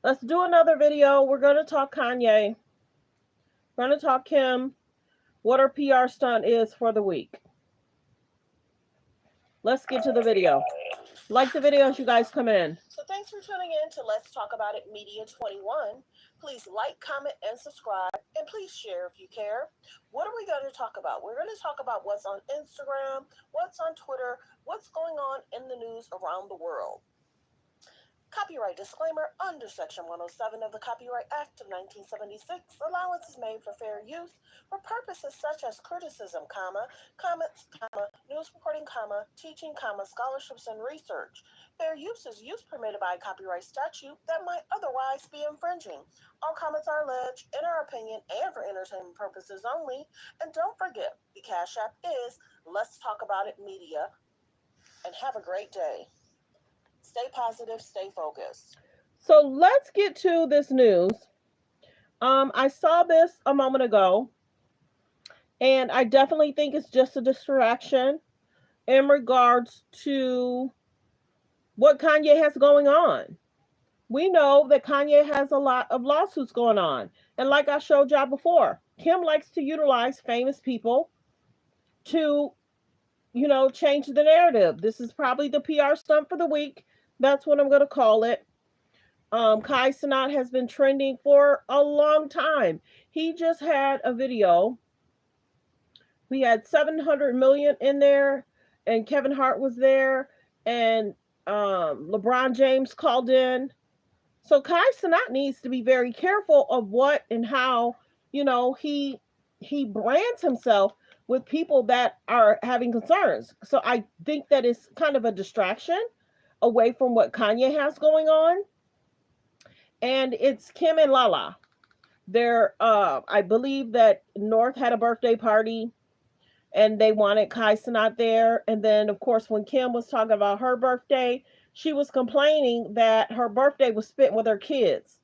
Let's do another video. We're going to talk Kanye. We're going to talk Kim. What her PR stunt is for the week. Let's get to the video. Like the video as you guys come in. So thanks for tuning in to Let's Talk About It Media 21. Please like, comment, and subscribe. And please share if you care. What are we going to talk about? We're going to talk about what's on Instagram, what's on Twitter, what's going on in the news around the world. Copyright disclaimer under Section 107 of the Copyright Act of 1976, allowance is made for fair use for purposes such as criticism, comments, news reporting, teaching, scholarships, and research. Fair use is use permitted by a copyright statute that might otherwise be infringing. All comments are alleged, in our opinion, and for entertainment purposes only. And don't forget, the Cash App is Let's Talk About It Media. And have a great day. Stay positive, stay focused. So let's get to this news. I saw this a moment ago, and I definitely think it's just a distraction in regards to what Kanye has going on. We know that Kanye has a lot of lawsuits going on. And like I showed y'all before, Kim likes to utilize famous people to, change the narrative. This is probably the PR stunt for the week. That's what I'm going to call it. Kai Cenat has been trending for a long time. He just had a video. We had 700 million in there, and Kevin Hart was there, and LeBron James called in. So Kai Cenat needs to be very careful of what and how, he brands himself with people that are having concerns. So I think that is kind of a distraction away from what Kanye has going on. And it's Kim and Lala. They're I believe that North had a birthday party and they wanted Kai Cenat there. And then of course when Kim was talking about her birthday, she was complaining that her birthday was spent with her kids.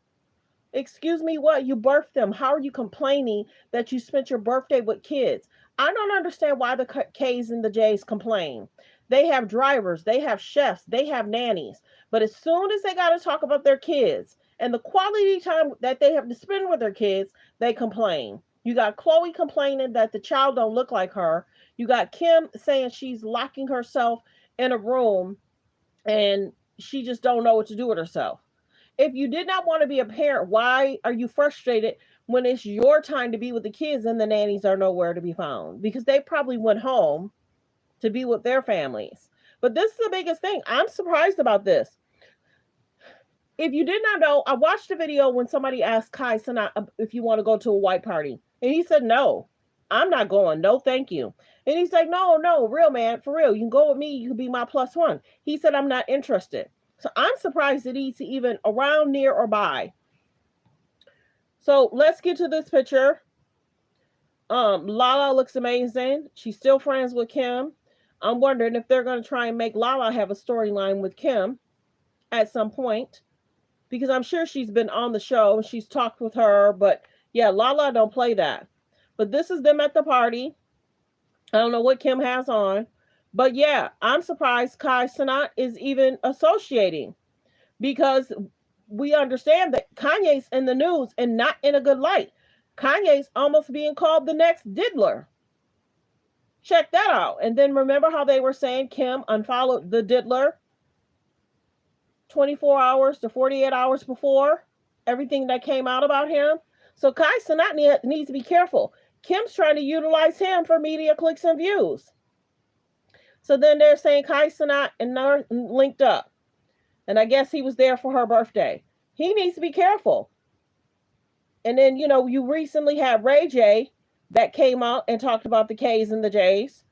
Excuse me, what? You birthed them. How are you complaining that you spent your birthday with kids? I don't understand why the K's and the J's complain. They have drivers, they have chefs, they have nannies. But as soon as they got to talk about their kids and the quality time that they have to spend with their kids, they complain. You got Chloe complaining that the child don't look like her. You got Kim saying she's locking herself in a room and she just don't know what to do with herself. If you did not want to be a parent, why are you frustrated when it's your time to be with the kids and the nannies are nowhere to be found? Because they probably went home to be with their families. But this is the biggest thing. I'm surprised about this. If you did not know, I watched a video when somebody asked Kai Cenat if you want to go to a white party. And he said, no, I'm not going. No, thank you. And he's like, no, real man, for real. You can go with me. You can be my plus one. He said, I'm not interested. So I'm surprised that he's even around, near, or by. So let's get to this picture. Lala looks amazing. She's still friends with Kim. I'm wondering if they're going to try and make Lala have a storyline with Kim at some point. Because I'm sure she's been on the show and she's talked with her. But yeah, Lala don't play that. But this is them at the party. I don't know what Kim has on. But yeah, I'm surprised Kai Cenat is even associating. Because we understand that Kanye's in the news and not in a good light. Kanye's almost being called the next diddler. Check that out. And then remember how they were saying Kim unfollowed the diddler 24 hours to 48 hours before everything that came out about him. So Kai Cenat needs to be careful. Kim's trying to utilize him for media clicks and views. So then they're saying Kai Cenat and North linked up. And I guess he was there for her birthday. He needs to be careful. And then, you recently had Ray J that came out and talked about the K's and the J's.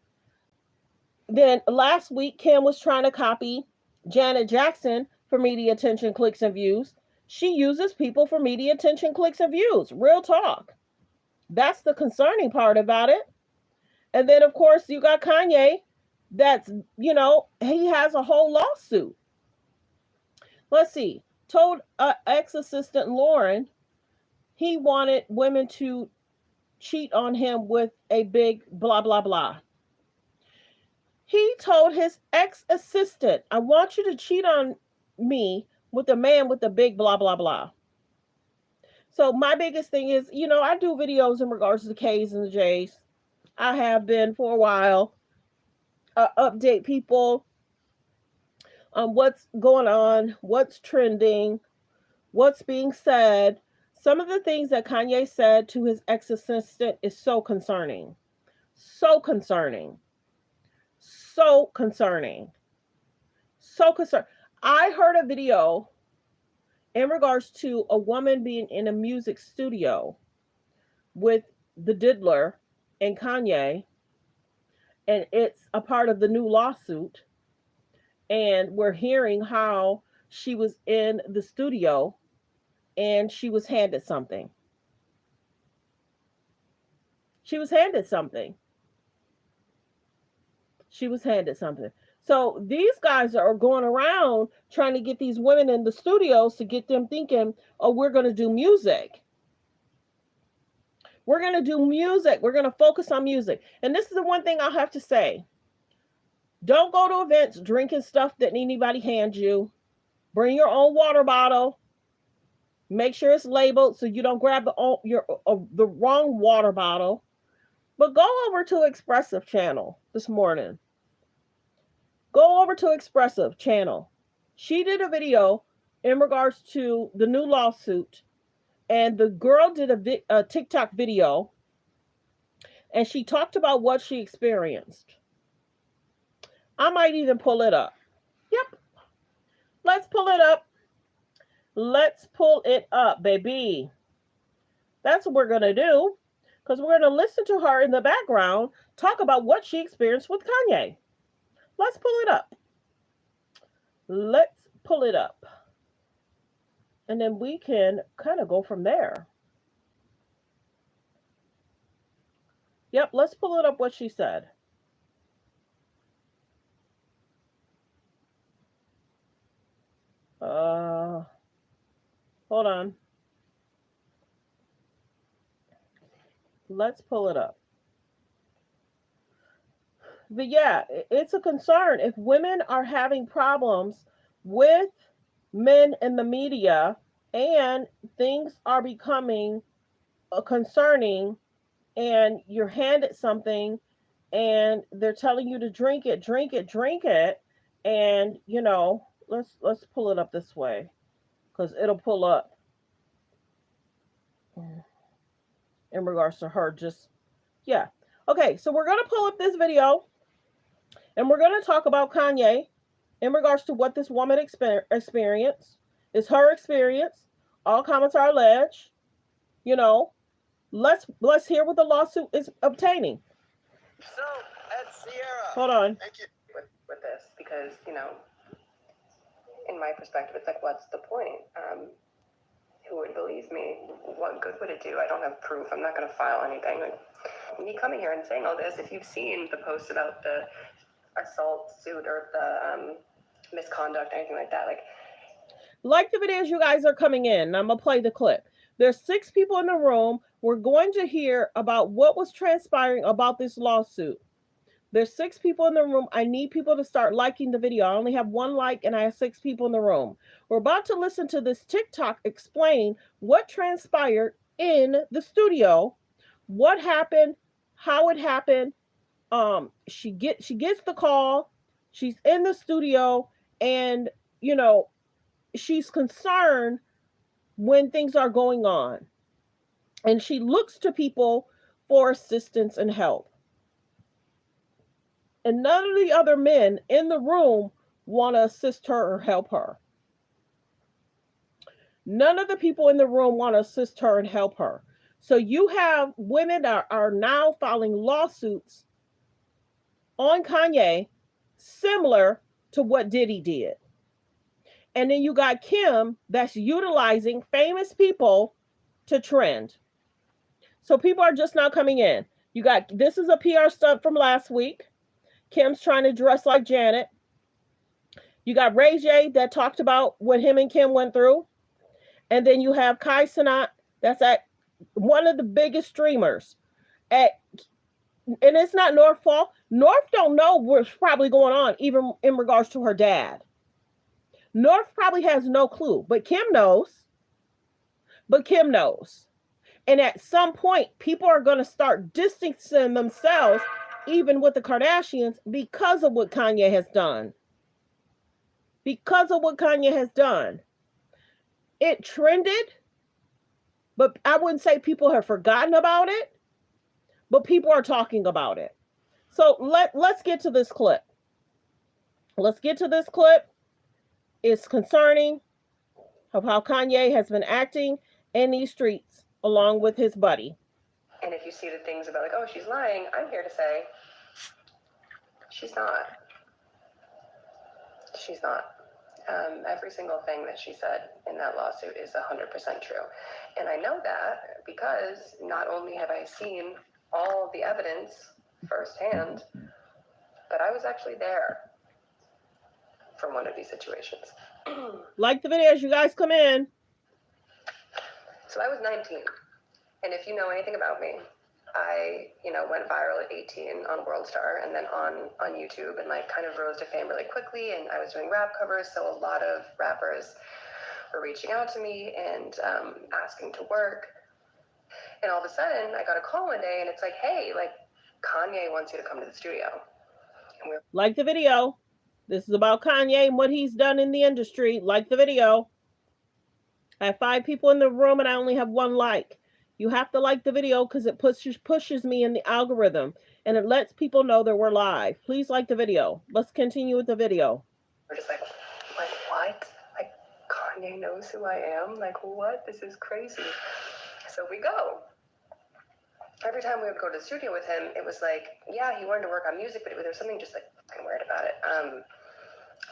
Then last week, Kim was trying to copy Janet Jackson for media attention, clicks, and views. She uses people for media attention, clicks, and views. Real talk. That's the concerning part about it. And then, of course, you got Kanye. That's, he has a whole lawsuit. Let's see. Told ex-assistant Lauren he wanted women to cheat on him with a big blah, blah, blah. He told his ex-assistant, I want you to cheat on me with the man with the big blah, blah, blah. So my biggest thing is, I do videos in regards to the K's and the J's. I have been for a while. Update people on what's going on, what's trending, what's being said. Some of the things that Kanye said to his ex-assistant is so concerning. So concerning. So concerning. So concerned. I heard a video in regards to a woman being in a music studio with the Diddler and Kanye, and it's a part of the new lawsuit. And we're hearing how she was in the studio and she was handed something. She was handed something. She was handed something. So these guys are going around trying to get these women in the studios to get them thinking, oh, we're going to do music. We're going to do music. We're going to focus on music. And this is the one thing I'll have to say. Don't go to events drinking stuff that anybody hands you. Bring your own water bottle. Make sure it's labeled so you don't grab the wrong water bottle. But go over to Expressive channel this morning. Go over to Expressive channel. She did a video in regards to the new lawsuit, and the girl did a TikTok video, and she talked about what she experienced. I might even pull it up. Yep. Let's pull it up. Let's pull it up, baby. That's what we're going to do, because we're going to listen to her in the background talk about what she experienced with Kanye. Let's pull it up. Let's pull it up. And then we can kind of go from there. Yep, let's pull it up what she said. Hold on. Let's pull it up. But yeah, it's a concern if women are having problems with men in the media and things are becoming concerning, and you're handed something and they're telling you to drink it, and let's pull it up this way, because it'll pull up in regards to her. Yeah. Okay, so we're going to pull up this video, and we're going to talk about Kanye in regards to what this woman experienced. It's her experience. All comments are alleged. Let's hear what the lawsuit is obtaining. So, Ed Sierra. Hold on. Thank you. With this, because, in my perspective, it's like, what's the point? Who would believe me? What good would it do? I don't have proof. I'm not going to file anything. Like, me coming here and saying all this, if you've seen the post about the assault suit or the misconduct, anything like that, like the videos you guys are coming in, I'm going to play the clip. There's 6 people in the room. We're going to hear about what was transpiring about this lawsuit. There's 6 people in the room. I need people to start liking the video. I only have 1 like, and I have 6 people in the room. We're about to listen to this TikTok explain what transpired in the studio, what happened, how it happened. She gets the call. She's in the studio, and she's concerned when things are going on, and she looks to people for assistance and help. And none of the other men in the room want to assist her or help her. None of the people in the room want to assist her and help her. So you have women that are now filing lawsuits on Kanye, similar to what Diddy did. And then you got Kim that's utilizing famous people to trend. So people are just now coming in. This is a PR stunt from last week. Kim's trying to dress like Janet. You got Ray J that talked about what him and Kim went through. And then you have Kai Cenat, that's at one of the biggest streamers. And it's not North's fault. North don't know what's probably going on, even in regards to her dad. North probably has no clue, but Kim knows. But Kim knows. And at some point, people are going to start distancing themselves, even with the Kardashians, because of what Kanye has done. Because of what Kanye has done. It trended, but I wouldn't say people have forgotten about it, but people are talking about it. So let's get to this clip. Let's get to this clip. It's concerning of how Kanye has been acting in these streets along with his buddy. And if you see the things about like, oh, she's lying, I'm here to say she's not. She's not. Every single thing that she said in that lawsuit is 100% true. And I know that because not only have I seen all the evidence firsthand, but I was actually there from one of these situations. Like the video as you guys come in. So I was 19. And if you know anything about me, I, went viral at 18 on World Star and then on YouTube and like kind of rose to fame really quickly. And I was doing rap covers. So a lot of rappers were reaching out to me and asking to work. And all of a sudden I got a call one day and it's like, hey, like Kanye wants you to come to the studio. And like the video. This is about Kanye and what he's done in the industry. Like the video. I have 5 people in the room and I only have 1 like. You have to like the video because it pushes me in the algorithm and it lets people know that we're live. Please like the video. Let's continue with the video. We're just like what? Like Kanye knows who I am? Like what? This is crazy. So we go. Every time we would go to the studio with him, it was like, yeah, he wanted to work on music, but there was something just like fucking weird about it.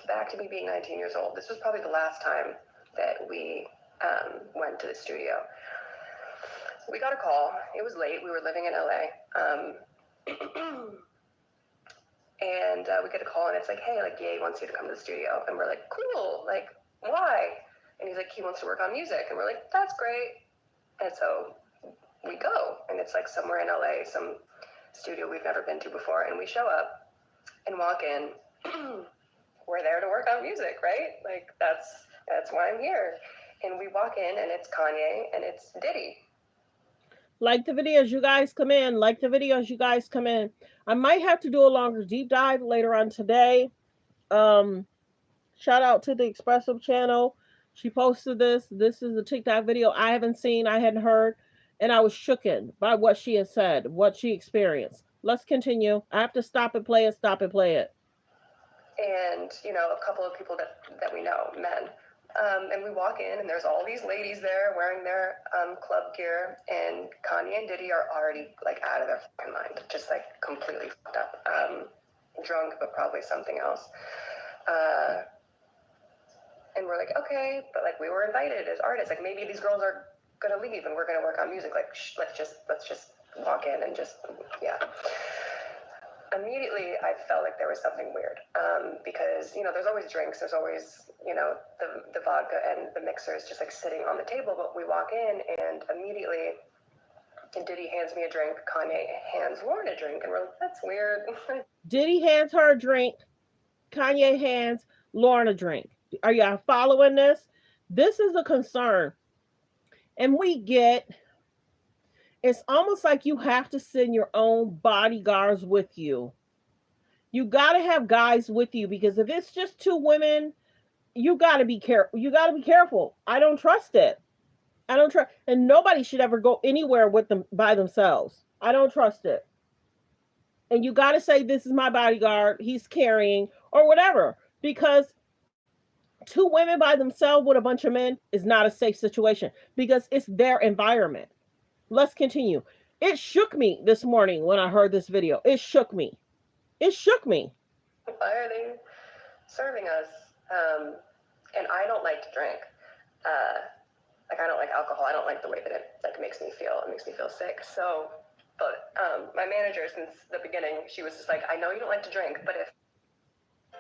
Back to me being 19 years old. This was probably the last time that we went to the studio. We got a call. It was late. We were living in LA. And we get a call and it's like, hey, like Ye wants you to come to the studio. And we're like, cool. Like, why? And he's like, he wants to work on music. And we're like, that's great. And so we go. And it's like somewhere in LA, some studio we've never been to before. And we show up and walk in. We're there to work on music, right? Like, that's why I'm here. And we walk in and it's Kanye and it's Diddy. Like the video as you guys come in. Like the video as you guys come in. I might have to do a longer deep dive later on today. Shout out to the Expressive channel. She posted this. This is a TikTok video I haven't seen, I hadn't heard. And I was shooken by what she has said, what she experienced. Let's continue. I have to stop and play it, stop and play it. And, a couple of people that we know, men. And we walk in and there's all these ladies there wearing their club gear, and Kanye and Diddy are already like out of their fucking mind, just like completely fucked up, drunk, but probably something else. And we're like, okay, but like we were invited as artists, like maybe these girls are gonna leave and we're gonna work on music. Like, let's just walk in and just, yeah. Immediately, I felt like there was something weird because, there's always drinks. There's always, the vodka and the mixers just like sitting on the table. But we walk in and immediately Diddy hands me a drink. Kanye hands Lauren a drink. And we're like, that's weird. Diddy hands her a drink. Kanye hands Lauren a drink. Are y'all following this? This is a concern. And it's almost like you have to send your own bodyguards with you. You got to have guys with you because if it's just 2 women, you got to be careful. You got to be careful. I don't trust it. I don't trust, and nobody should ever go anywhere with them by themselves. I don't trust it. And you got to say, this is my bodyguard. He's carrying or whatever, because 2 women by themselves with a bunch of men is not a safe situation because it's their environment. Let's continue. It shook me this morning when I heard this video. It shook me. It shook me. Why are they serving us? And I don't like to drink. Like I don't like alcohol. I don't like the way that it like makes me feel. It makes me feel sick. So, but my manager since the beginning, she was just like, I know you don't like to drink, but if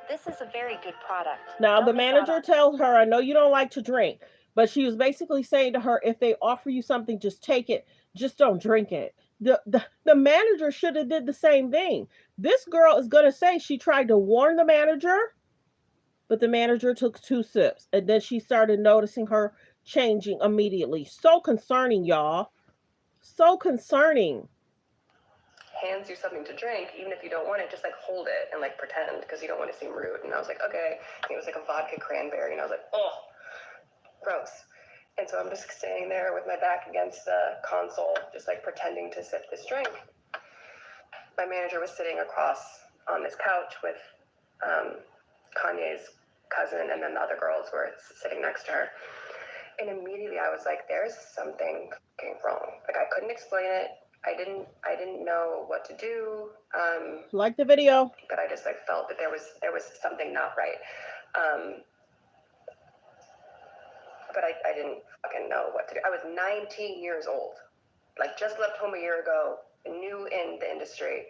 this is a very good product. Now the manager tells her, I know you don't like to drink, but she was basically saying to her, if they offer you something, just take it. Just don't drink it. The manager should have did the same thing. This girl is going to say she tried to warn the manager, but the manager took 2 sips, and then she started noticing her changing immediately. So concerning, y'all. So concerning. Hands you something to drink, even if you don't want it, just like hold it and like pretend, because you don't want to seem rude. And I was like, okay. And it was like a vodka cranberry, and I was like, oh, gross. And so I'm just standing there with my back against the console, just like pretending to sip this drink. My manager was sitting across on this couch with Kanye's cousin, and then the other girls were sitting next to her. And immediately I was like, there's something wrong. Like, I couldn't explain it. I didn't know what to do. Like the video. But I just like felt that there was something not right. But I didn't fucking know what to do. I was 19 years old, like just left home a year ago, new in the industry.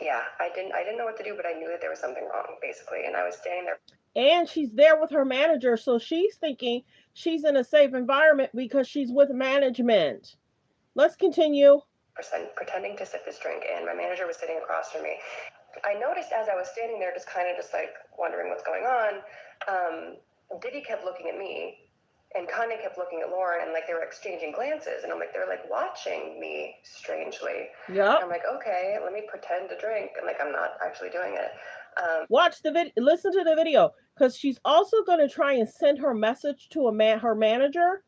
Yeah, I didn't know what to do, but I knew that there was something wrong, basically. And I was standing there. And she's there with her manager, so she's thinking she's in a safe environment because she's with management. Let's continue. Pretending to sip this drink, and my manager was sitting across from me. I noticed as I was standing there, just kind of just like wondering what's going on, Diddy kept looking at me, and Kanye kept looking at Lauren, and like they were exchanging glances, and I'm like, they're like watching me strangely. Yeah. I'm like, okay, let me pretend to drink, and like I'm not actually doing it. Watch the video, listen to the video, because she's also going to try and send her message to her manager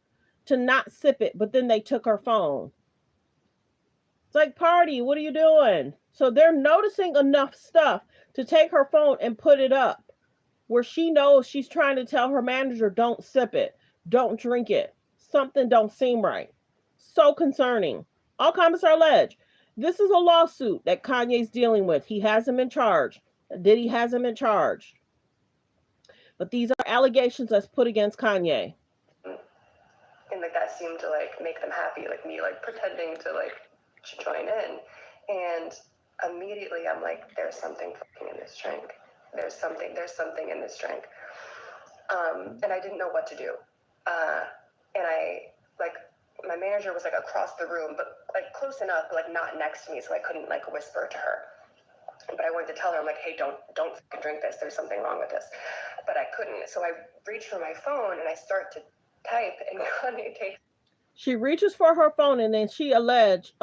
to not sip it, but then they took her phone. It's like, party, what are you doing? So they're noticing enough stuff to take her phone and put it up where she knows she's trying to tell her manager, don't sip it, don't drink it. Something don't seem right. So concerning. All comments are alleged. This is a lawsuit that Kanye's dealing with. He has him in charge. Diddy has him in charge. But these are allegations that's put against Kanye. And like that seemed to like make them happy, like me like pretending to like join in. And immediately I'm like, there's something fucking in this drink. There's something in this drink. And I didn't know what to do. And I like, my manager was like across the room, but like close enough, but like not next to me, so I couldn't like whisper to her. But I wanted to tell her, I'm like, hey, don't drink this. There's something wrong with this. But I couldn't. So I reached for my phone and I start to type, and Kanye takes. She reaches for her phone, and then she alleged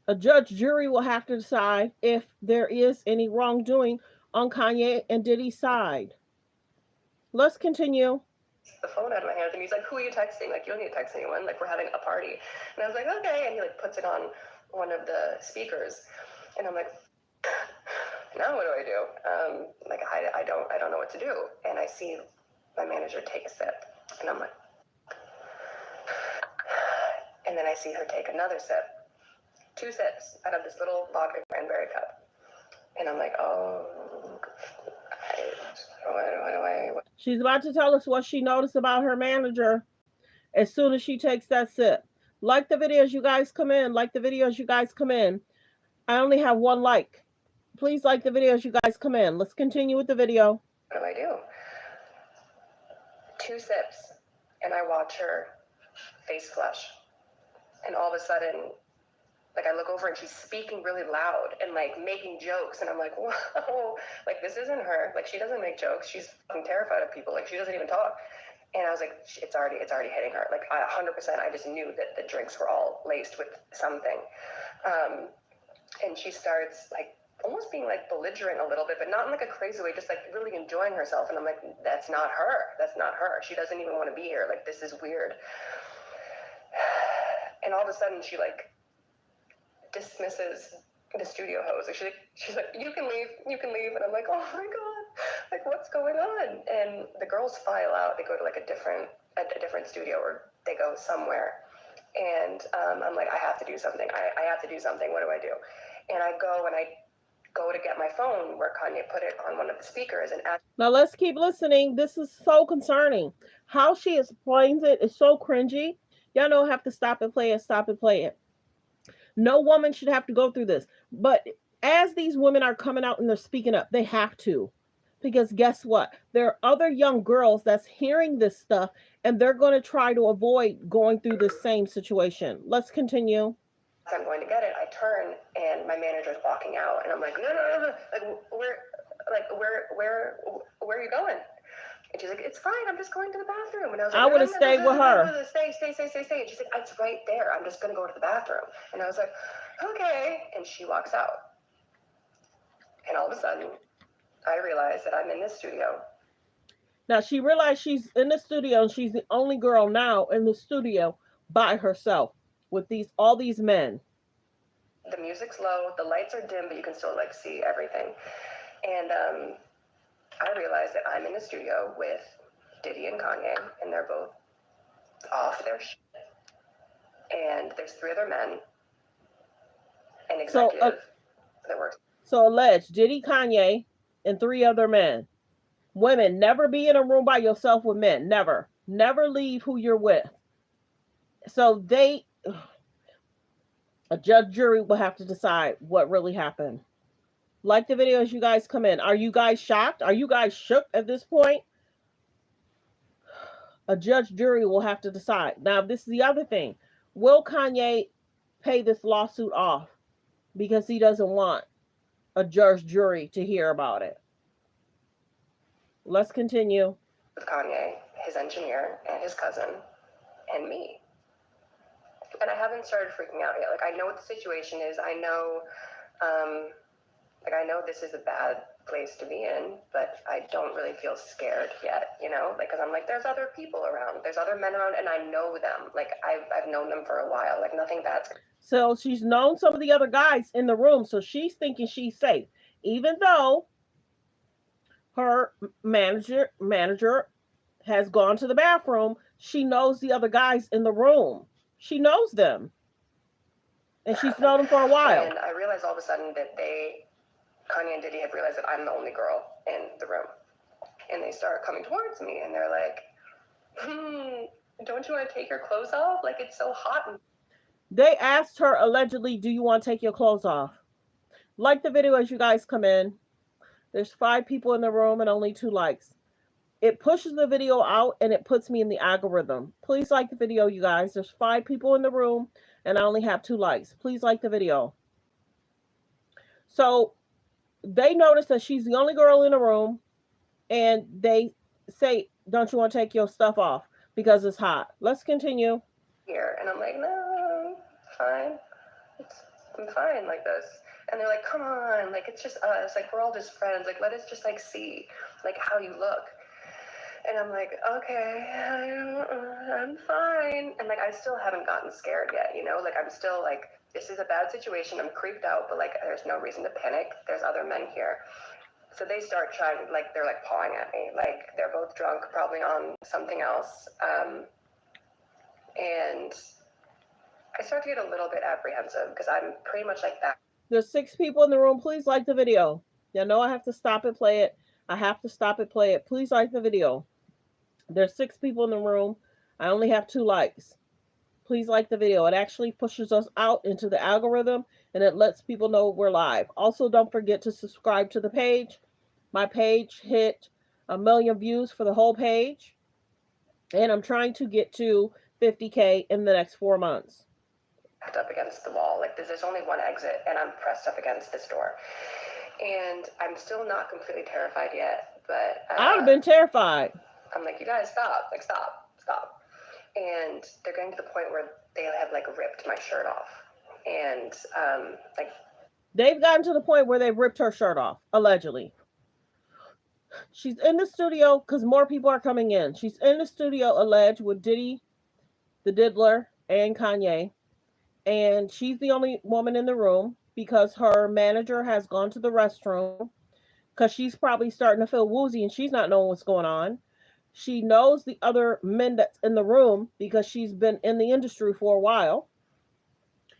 a judge jury will have to decide if there is any wrongdoing on Kanye and Diddy's side. Let's continue. The phone out of my hands, and he's like, who are you texting? Like, you don't need to text anyone. Like, we're having a party. And I was like, okay. And he like puts it on one of the speakers. And I'm like, now what do I do? Like, I don't know what to do. And I see my manager take a sip, and I'm like, and then I see her take another sip, 2 sips out of this little vodka cranberry cup. And I'm like, oh, what? She's about to tell us what she noticed about her manager as soon as she takes that sip. Like the video as you guys come in. Like the video as you guys come in. I only have 1 like. Please like the video as you guys come in. Let's continue with the video. What do I do? 2 sips, and I watch her face flush. And all of a sudden, like I look over and she's speaking really loud and like making jokes. And I'm like, whoa, like this isn't her. Like she doesn't make jokes. She's fucking terrified of people. Like she doesn't even talk. And I was like, it's already hitting her. Like 100%, I just knew that the drinks were all laced with something. And she starts like almost being like belligerent a little bit, but not in like a crazy way, just like really enjoying herself. And I'm like, that's not her. That's not her. She doesn't even want to be here. Like this is weird. And all of a sudden she like dismisses the studio host. Like she's like, you can leave. And I'm like, oh my God, like what's going on? And the girls file out. They go to like a different studio, or they go somewhere. And I'm like, I have to do something. I have to do something. What do I do? And I go to get my phone where Kanye put it on one of the speakers. And now let's keep listening. This is so concerning. How she explains it is so cringy. Y'all don't have to stop and play it. No woman should have to go through this. But as these women are coming out and they're speaking up, they have to. Because guess what? There are other young girls that's hearing this stuff, and they're going to try to avoid going through the same situation. Let's continue. I'm going to get it, I turn and my manager's walking out, and I'm like, no, where are you going? And she's like, it's fine, I'm just going to the bathroom. And I was like, I would have stayed with her. Stay. And she's like, it's right there, I'm just going to go to the bathroom. And I was like, okay. And she walks out. And all of a sudden, I realize that I'm in this studio. Now she realized she's in the studio and she's the only girl now in the studio by herself with all these men. The music's low, the lights are dim, but you can still like see everything. And I realized that I'm in the studio with Diddy and Kanye, and they're both off their shit. And there's 3 other men, an executive that works. So alleged Diddy, Kanye, and 3 other men. Women, never be in a room by yourself with men. Never. Never leave who you're with. So a judge, jury will have to decide what really happened. Like the video as you guys come in. Are you guys shocked? Are you guys shook at this point? A judge, jury will have to decide. Now, this is the other thing. Will Kanye pay this lawsuit off because he doesn't want a judge, jury to hear about it? Let's continue. With Kanye, his engineer, and his cousin, and me. And I haven't started freaking out yet. Like, I know what the situation is. I know, I know this is a bad place to be in, but I don't really feel scared yet, you know? Like, because I'm like, there's other people around. There's other men around, and I know them. Like, I've known them for a while. Like, nothing bad's... So she's known some of the other guys in the room, so she's thinking she's safe. Even though her manager has gone to the bathroom, she knows the other guys in the room. She knows them. And she's known them for a while. And I realized all of a sudden that Kanye and Diddy have realized that I'm the only girl in the room. And they start coming towards me, and they're like, don't you want to take your clothes off? Like, it's so hot. They asked her, allegedly, do you want to take your clothes off? Like the video as you guys come in. There's 5 people in the room and only 2 likes. It pushes the video out and it puts me in the algorithm. Please like the video, you guys. There's 5 people in the room and I only have 2 likes. Please like the video. So they notice that she's the only girl in the room and they say, don't you want to take your stuff off because it's hot? Let's continue. Here, and I'm like, no, fine. I'm fine like this. And they're like, come on, like, it's just us. Like, we're all just friends. Like, let us just, like, see, like, how you look. And I'm like, okay, I'm fine. And, like, I still haven't gotten scared yet, you know? Like, I'm still, like, this is a bad situation. I'm creeped out, but, like, there's no reason to panic. There's other men here. So they start trying, like, they're, like, pawing at me. Like, they're both drunk, probably on something else. And I start to get a little bit apprehensive because I'm pretty much like that. There's 6 people in the room. Please like the video. You know I have to stop it, play it. I have to stop it, play it. Please like the video. There's 6 people in the room. I only have 2 likes. Please like the video. It actually pushes us out into the algorithm and it lets people know we're live. Also, don't forget to subscribe to the page. My page hit 1 million views for the whole page. And I'm trying to get to 50K in the next 4 months. Up against the wall. Like, there's only one exit and I'm pressed up against this door. And I'm still not completely terrified yet, but... I've been terrified. I'm like, you guys stop. Like, stop. And they're getting to the point where they have, like, ripped my shirt off. And, like... They've gotten to the point where they've ripped her shirt off, allegedly. She's in the studio because more people are coming in. She's in the studio, alleged, with Diddy, the Diddler, and Kanye. And she's the only woman in the room because her manager has gone to the restroom because she's probably starting to feel woozy and she's not knowing what's going on. She knows the other men that's in the room because she's been in the industry for a while.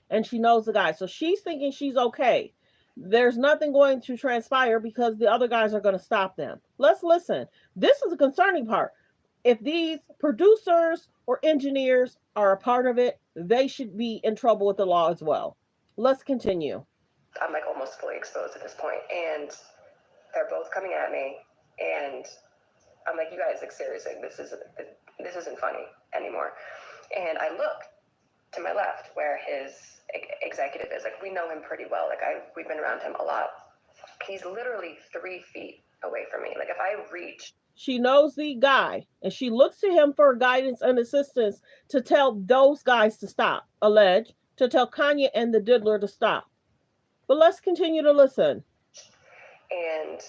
And she knows the guys. So she's thinking she's okay. There's nothing going to transpire because the other guys are going to stop them. Let's listen. This is a concerning part. If these producers or engineers are a part of it, they should be in trouble with the law as well. Let's continue. I'm like almost fully exposed at this point, and they're both coming at me, and I'm like, you guys, like, seriously, this isn't funny anymore. And I look, to my left, where his executive is. Like, we know him pretty well. Like, we've been around him a lot. He's literally 3 feet away from me. Like, if I reach. She knows the guy, and she looks to him for guidance and assistance to tell those guys to stop, alleged, to tell Kanye and the diddler to stop. But let's continue to listen. And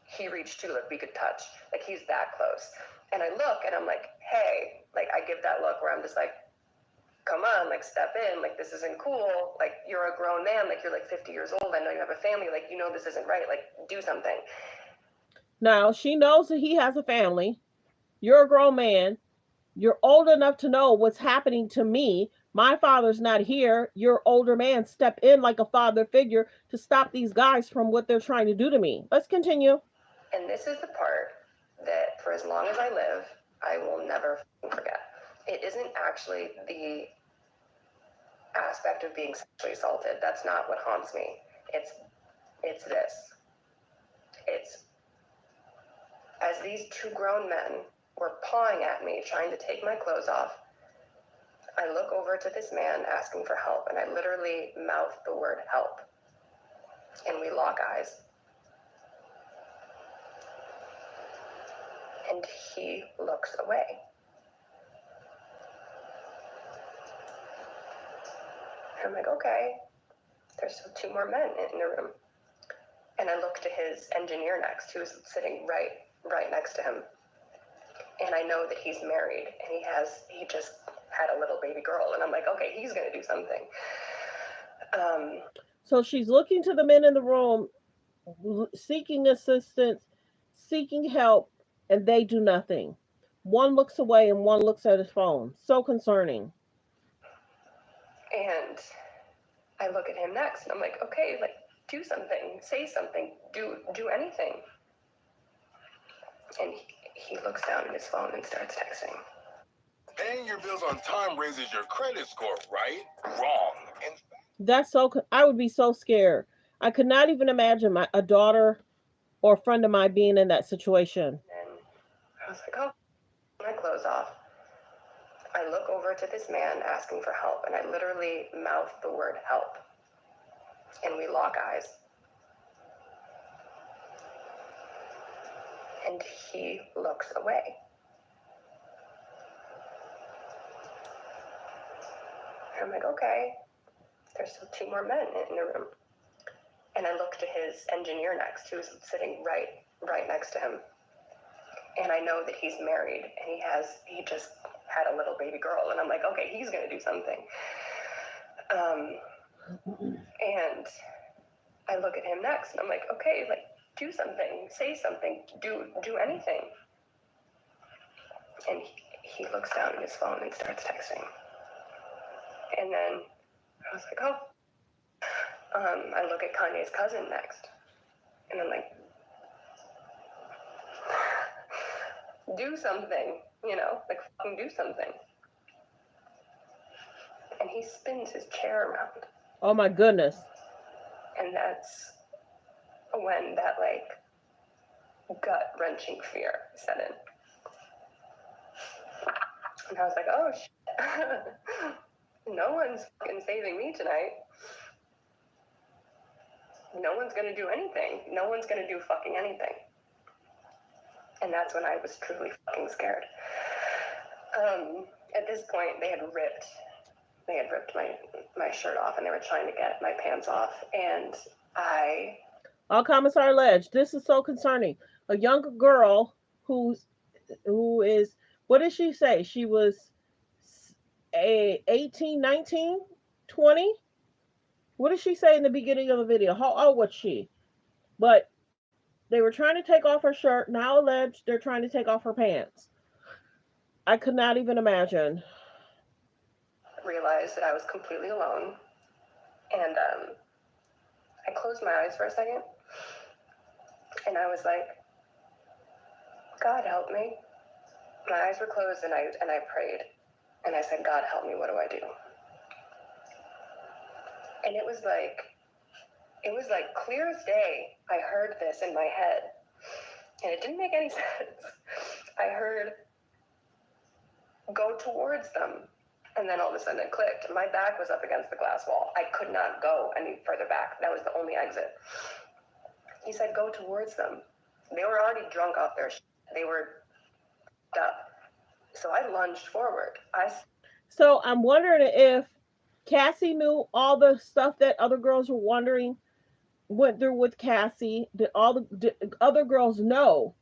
he reached too, like, we could touch. Like, he's that close. And I look, and I'm like, hey. Like, I give that look where I'm just like, come on, like, step in. Like, this isn't cool. Like, you're a grown man. Like, you're like 50 years old. I know you have a family. Like, you know this isn't right. Like, do something. Now, she knows that he has a family. You're a grown man. You're old enough to know what's happening to me. My father's not here. You're older man. Step in like a father figure to stop these guys from what they're trying to do to me. Let's continue. And this is the part that, for as long as I live, I will never forget. It isn't actually the aspect of being sexually assaulted. That's not what haunts me. It's this. It's as these 2 grown men were pawing at me, trying to take my clothes off, I look over to this man asking for help, and I literally mouth the word help. And we lock eyes. And he looks away. And I'm like, okay, there's still 2 more men in the room. And I look to his engineer next, who's sitting right next to him. And I know that he's married, and he just had a little baby girl. And I'm like, okay, he's going to do something. So she's looking to the men in the room, seeking assistance, seeking help, and they do nothing. One looks away and one looks at his phone. So concerning. And I look at him next, and I'm like, okay, like, do something, say something, do anything. And he looks down at his phone and starts texting. Paying your bills on time raises your credit score, right? Wrong. And I would be so scared. I could not even imagine a daughter or a friend of mine being in that situation. And I was like, oh, my clothes off. I look over to this man asking for help, and I literally mouth the word help. And we lock eyes. And he looks away. And I'm like, okay, there's still 2 more men in the room. And I look to his engineer next, who's sitting right next to him. And I know that he's married, and he just had a little baby girl. And I'm like, okay, he's going to do something. And I look at him next, and I'm like, okay, like, do something, say something, do anything. And he looks down at his phone and starts texting. And then I was like, oh. I look at Kanye's cousin next, and I'm like, do something, like, fucking do something. And he spins his chair around. Oh my goodness. And that's when that, like, gut-wrenching fear set in. And I was like, oh, shit. No one's fucking saving me tonight. No one's gonna do anything. No one's gonna do fucking anything. And that's when I was truly fucking scared. At this point, they had ripped my shirt off, and they were trying to get my pants off. And all comments are alleged. This is so concerning. A young girl who is, what did she say? She was 18, 19, 20? What did she say in the beginning of the video? How old was she? But they were trying to take off her shirt. Now alleged they're trying to take off her pants. I could not even imagine. Realized that I was completely alone. And I closed my eyes for a second. And I was like, God help me. My eyes were closed, and I prayed. And I said, God help me, what do I do? And it was like clear as day. I heard this in my head, and it didn't make any sense. I heard, go towards them. And then all of a sudden it clicked. My back was up against the glass wall. I could not go any further back. That was the only exit. He said, go towards them. They were already drunk off their shit. They were up. So I lunged forward. So I'm wondering if Cassie knew all the stuff that other girls were went through with Cassie. Did other girls know?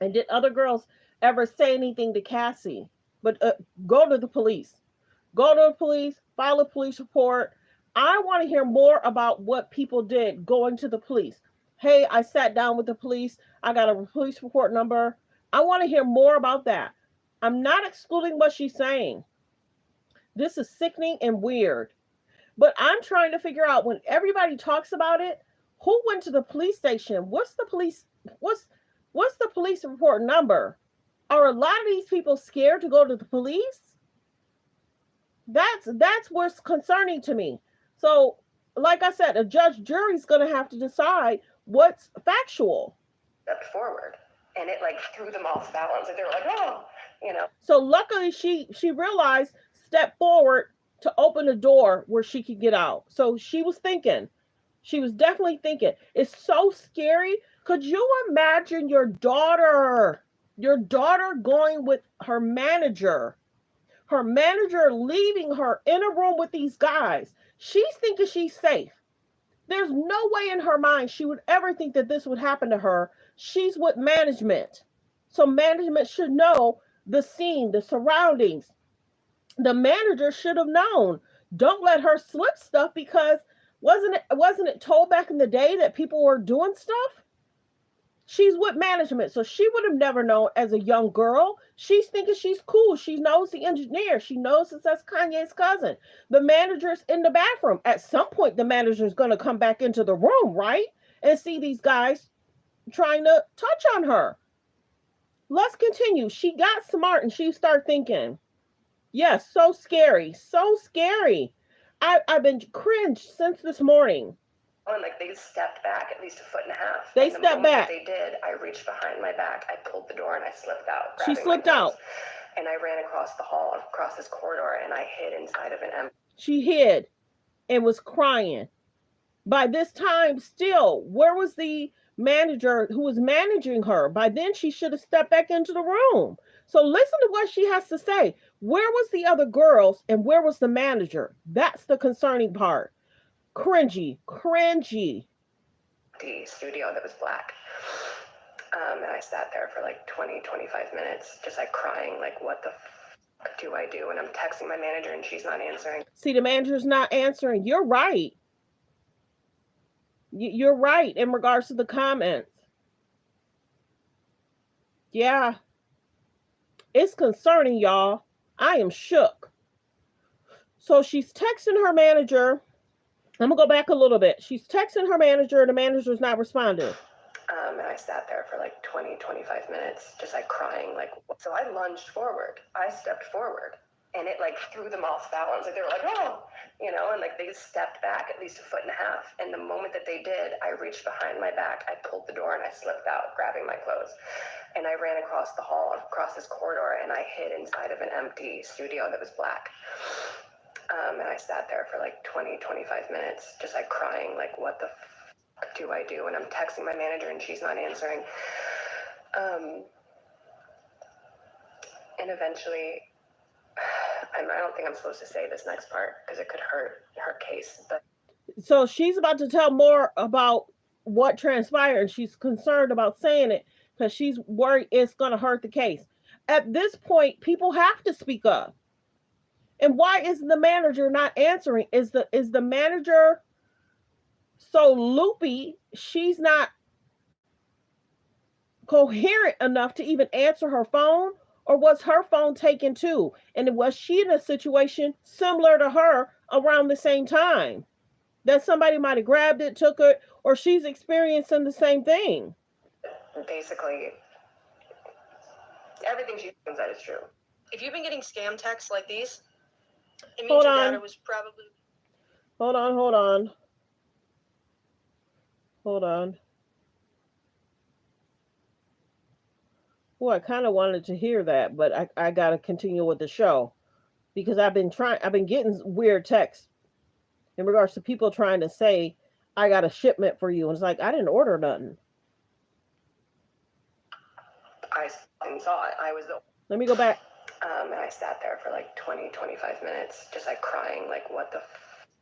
And did other girls ever say anything to Cassie? But go to the police. Go to the police, file a police report. I want to hear more about what people did going to the police. Hey, I sat down with the police. I got a police report number. I want to hear more about that. I'm not excluding what she's saying. This is sickening and weird. But I'm trying to figure out, when everybody talks about it, who went to the police station? What's the police report number? Are a lot of these people scared to go to the police? That's what's concerning to me. So, like I said, a jury's going to have to decide what's factual. Stepped forward, and it like threw them off balance. And they were like, oh, you know. So luckily she realized, step forward to open the door where she could get out. So she was thinking. She was definitely thinking. It's so scary. Could you imagine your daughter going with her manager leaving her in a room with these guys? She's thinking she's safe. There's no way in her mind she would ever think that this would happen to her. She's with management. So management should know the scene, the surroundings. The manager should have known. Don't let her slip stuff, because wasn't it told back in the day that people were doing stuff? She's with management, so she would have never known as a young girl. She's thinking she's cool. She knows the engineer. She knows that that's Kanye's cousin. The manager's in the bathroom. At some point, the manager's going to come back into the room, right? And see these guys trying to touch on her. Let's continue. She got smart and she started thinking, yes, so scary. So scary. I've been cringed since this morning. And like they stepped back at least 1.5 feet. They stepped back. They did. I reached behind my back. I pulled the door and I slipped out. She slipped out. And I ran across the hall, across this corridor, and I hid inside of an empty. She hid and was crying. By this time, still, where was the manager who was managing her? By then, she should have stepped back into the room. So listen to what she has to say. Where was the other girls and where was the manager? That's the concerning part. Cringy. The studio that was black. And I sat there for like 20-25 minutes, just like crying, like, what the fuck do I do? And I'm texting my manager and she's not answering. See, the manager's not answering. You're right. You're right in regards to the comments. Yeah. It's concerning, y'all. I am shook. So she's texting her manager. I'm going to go back a little bit. She's texting her manager. The manager's not responding. And I sat there for like 20-25 minutes, just like crying. Like, so I lunged forward. I stepped forward. And it like threw them off balance. Like they were like, oh, you know, and like they stepped back at least 1.5 feet. And the moment that they did, I reached behind my back. I pulled the door and I slipped out, grabbing my clothes. And I ran across the hall, across this corridor, and I hid inside of an empty studio that was black. And I sat there for like 20-25 minutes, just like crying, like, what the fuck do I do? And I'm texting my manager and she's not answering. And eventually, I don't think I'm supposed to say this next part because it could hurt her case. But so she's about to tell more about what transpired, and she's concerned about saying it because she's worried it's going to hurt the case. At this point, people have to speak up. And why is the manager not answering? Is the manager so loopy she's not coherent enough to even answer her phone? Or was her phone taken too? And was she in a situation similar to her around the same time? That somebody might have grabbed it, took it, or she's experiencing the same thing? Basically, everything she said is true. If you've been getting scam texts like these, it means Hold your on. daughter was probably... Hold on. Well, I kind of wanted to hear that, but I got to continue with the show. because I've been getting weird texts in regards to people trying to say, I got a shipment for you. And it's like, I didn't order nothing. I saw it. Let me go back. And I sat there for like 20, 25 minutes, just like crying, like, what the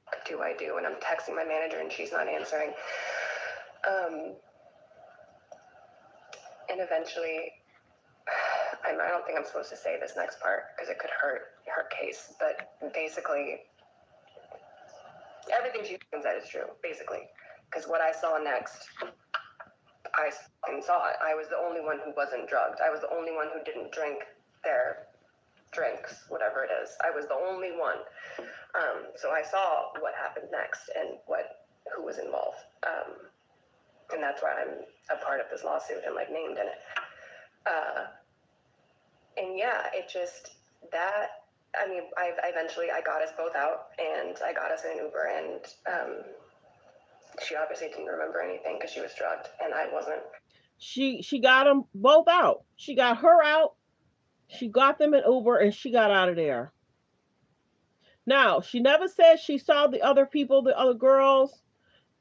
fuck do I do? And I'm texting my manager and she's not answering. And eventually, I don't think I'm supposed to say this next part because it could hurt her case, but basically, everything she said is true, basically. Because what I saw next, I saw it. I was the only one who wasn't drugged. I was the only one who didn't drink their drinks, whatever it is. I was the only one. So I saw what happened next and who was involved. And that's why I'm a part of this lawsuit and like named in it. And yeah, it just, I eventually got us both out and I got us in an Uber, and she obviously didn't remember anything because she was drugged and I wasn't. She got them both out. She got her out. She got them in Uber and she got out of there. Now, she never said she saw the other people, the other girls.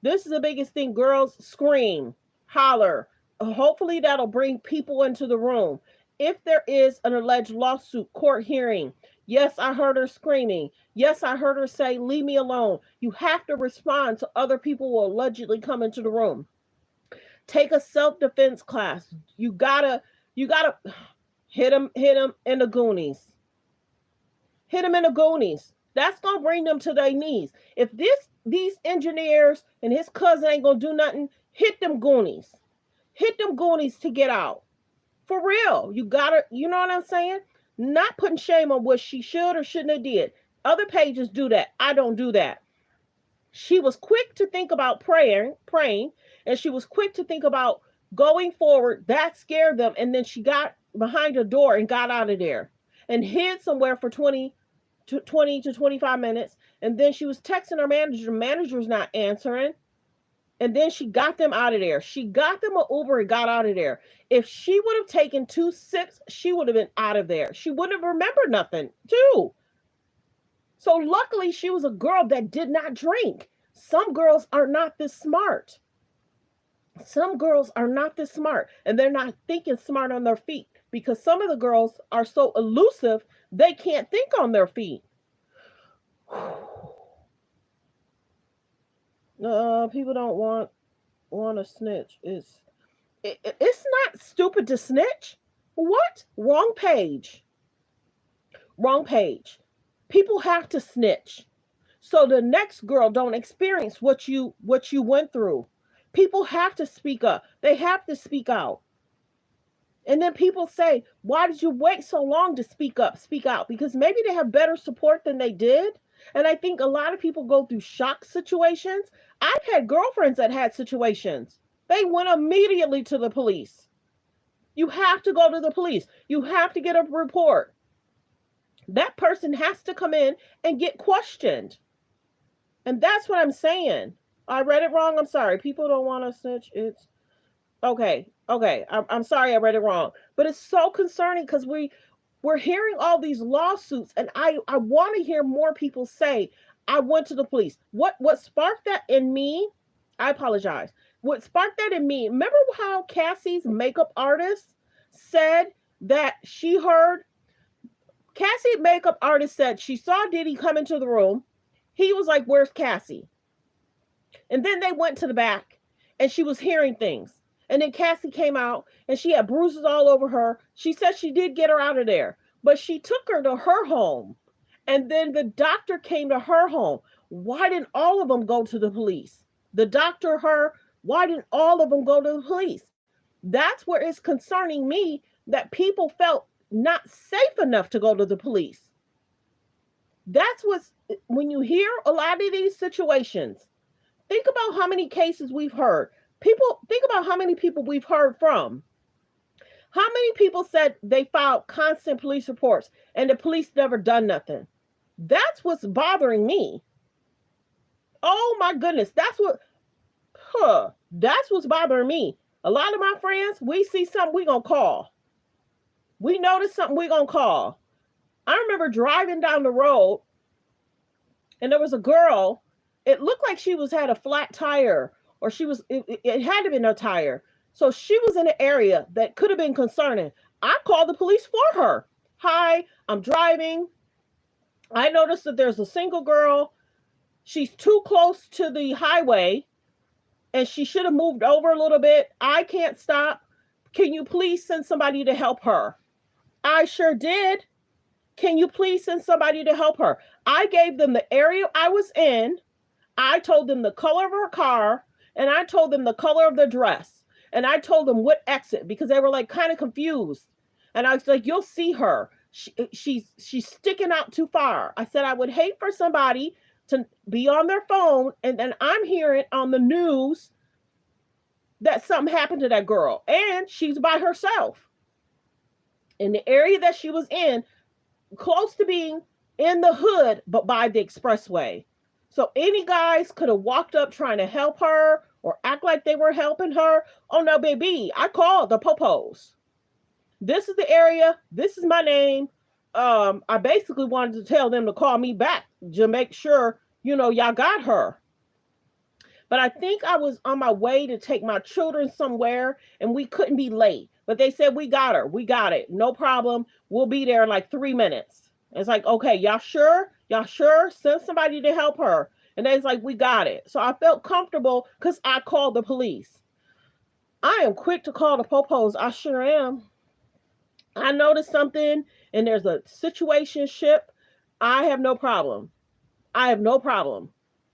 This is the biggest thing. Girls scream, holler. Hopefully that'll bring people into the room. If there is an alleged lawsuit, court hearing, yes, I heard her screaming. Yes, I heard her say, leave me alone. You have to respond so other people will allegedly come into the room. Take a self-defense class. You gotta hit them in the Goonies. Hit them in the Goonies. That's going to bring them to their knees. If these engineers and his cousin ain't going to do nothing, hit them Goonies. Hit them Goonies to get out. For real. You gotta, you know what I'm saying? Not putting shame on what she should or shouldn't have did. Other pages do that. I don't do that. She was quick to think about praying, and she was quick to think about going forward. That scared them. And then she got behind a door and got out of there and hid somewhere for 20 to 25 minutes. And then she was texting her manager. The manager's not answering. And then she got them out of there. She got them an Uber and got out of there. If she would have taken 2 sips, she would have been out of there. She wouldn't have remembered nothing, too. So luckily, she was a girl that did not drink. Some girls are not this smart. Some girls are not this smart. And they're not thinking smart on their feet. Because some of the girls are so elusive, they can't think on their feet. People don't want to snitch. It's not stupid to snitch. What? Wrong page. Wrong page. People have to snitch so the next girl don't experience what you went through. People have to speak up. They have to speak out. And then people say, why did you wait so long to speak up, speak out? Because maybe they have better support than they did. And I think a lot of people go through shock situations. I've had girlfriends that had situations. They went immediately to the police. You have to go to the police. You have to get a report. That person has to come in and get questioned. And that's what I'm saying. I read it wrong. I'm sorry. People don't want to snitch. It's okay. I'm sorry I read it wrong. But it's so concerning because we're hearing all these lawsuits, and I want to hear more people say, I went to the police. What sparked that in me? I apologize. What sparked that in me? Remember how Cassie's makeup artist said that she heard? Cassie makeup artist said she saw Diddy come into the room. He was like, where's Cassie? And then they went to the back and she was hearing things. And then Cassie came out and she had bruises all over her. She said she did get her out of there, but she took her to her home. And then the doctor came to her home. Why didn't all of them go to the police? The doctor, her, why didn't all of them go to the police? That's where it's concerning me that people felt not safe enough to go to the police. That's what's, when you hear a lot of these situations, think about how many cases we've heard. People, think about how many people we've heard from. How many people said they filed constant police reports and the police never done nothing? That's what's bothering me. Oh my goodness, that's what's bothering me. A lot of my friends, we see something, we gonna call. We notice something, we gonna call. I remember driving down the road and there was a girl. It looked like she had a flat tire, or it had to be a tire. So she was in an area that could have been concerning. I called the police for her. Hi, I'm driving. I noticed that there's a single girl. She's too close to the highway and she should have moved over a little bit. I can't stop. Can you please send somebody to help her? I sure did. Can you please send somebody to help her? I gave them the area I was in. I told them the color of her car, and I told them the color of the dress, and I told them what exit, because they were like kind of confused. And I was like, you'll see her. She's sticking out too far. I said I would hate for somebody to be on their phone and then I'm hearing on the news that something happened to that girl, and she's by herself in the area that she was in, close to being in the hood, but by the expressway. So any guys could have walked up trying to help her or act like they were helping her. Oh no, baby, I called the popos. This is the area. This is my name. I basically wanted to tell them to call me back to make sure, y'all got her. But I think I was on my way to take my children somewhere and we couldn't be late. But they said, we got her. We got it. No problem. We'll be there in like 3 minutes. It's like, okay, y'all sure? Y'all sure? Send somebody to help her. And they was like, we got it. So I felt comfortable because I called the police. I am quick to call the popos. I sure am. I noticed something and there's a situationship. I have no problem. I have no problem.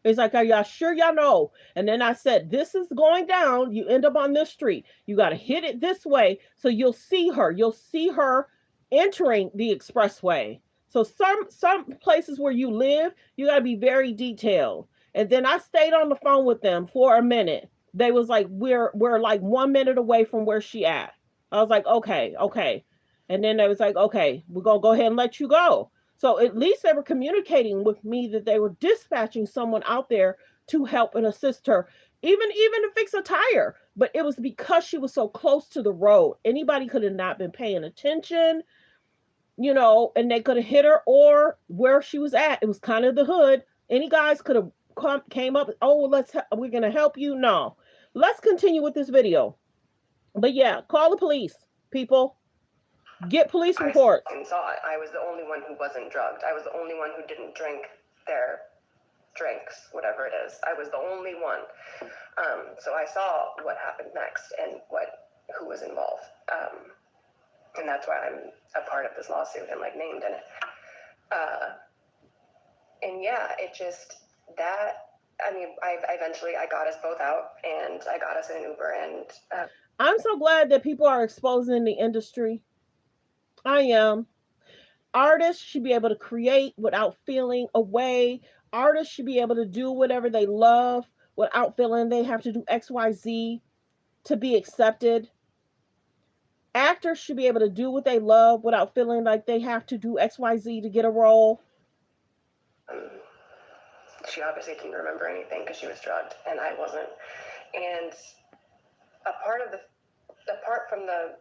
It's like, are y'all sure y'all know? And then I said, this is going down. You end up on this street. You got to hit it this way. So you'll see her. You'll see her entering the expressway. So some places where you live, you got to be very detailed. And then I stayed on the phone with them for a minute. They was like, we're like 1 minute away from where she at. I was like, okay. And then they was like, okay, we're going to go ahead and let you go. So at least they were communicating with me that they were dispatching someone out there to help and assist her, even to fix a tire. But it was because she was so close to the road. Anybody could have not been paying attention, and they could have hit her, or where she was at. It was kind of the hood. Any guys could have came up. Oh, well, we're going to help you. No, let's continue with this video. But yeah, call the police, people. Get police reports. I saw it. I was the only one who wasn't drugged. I was the only one who didn't drink their drinks, whatever it is. I was the only one. So I saw what happened next and who was involved. And that's why I'm a part of this lawsuit and named in it. And yeah, it just I got us both out and I got us in an Uber, and I'm so glad that people are exposing the industry. I am. Artists should be able to create without feeling away. Artists should be able to do whatever they love without feeling they have to do XYZ to be accepted. Actors should be able to do what they love without feeling like they have to do XYZ to get a role. She obviously didn't remember anything because she was drugged and I wasn't. And apart from the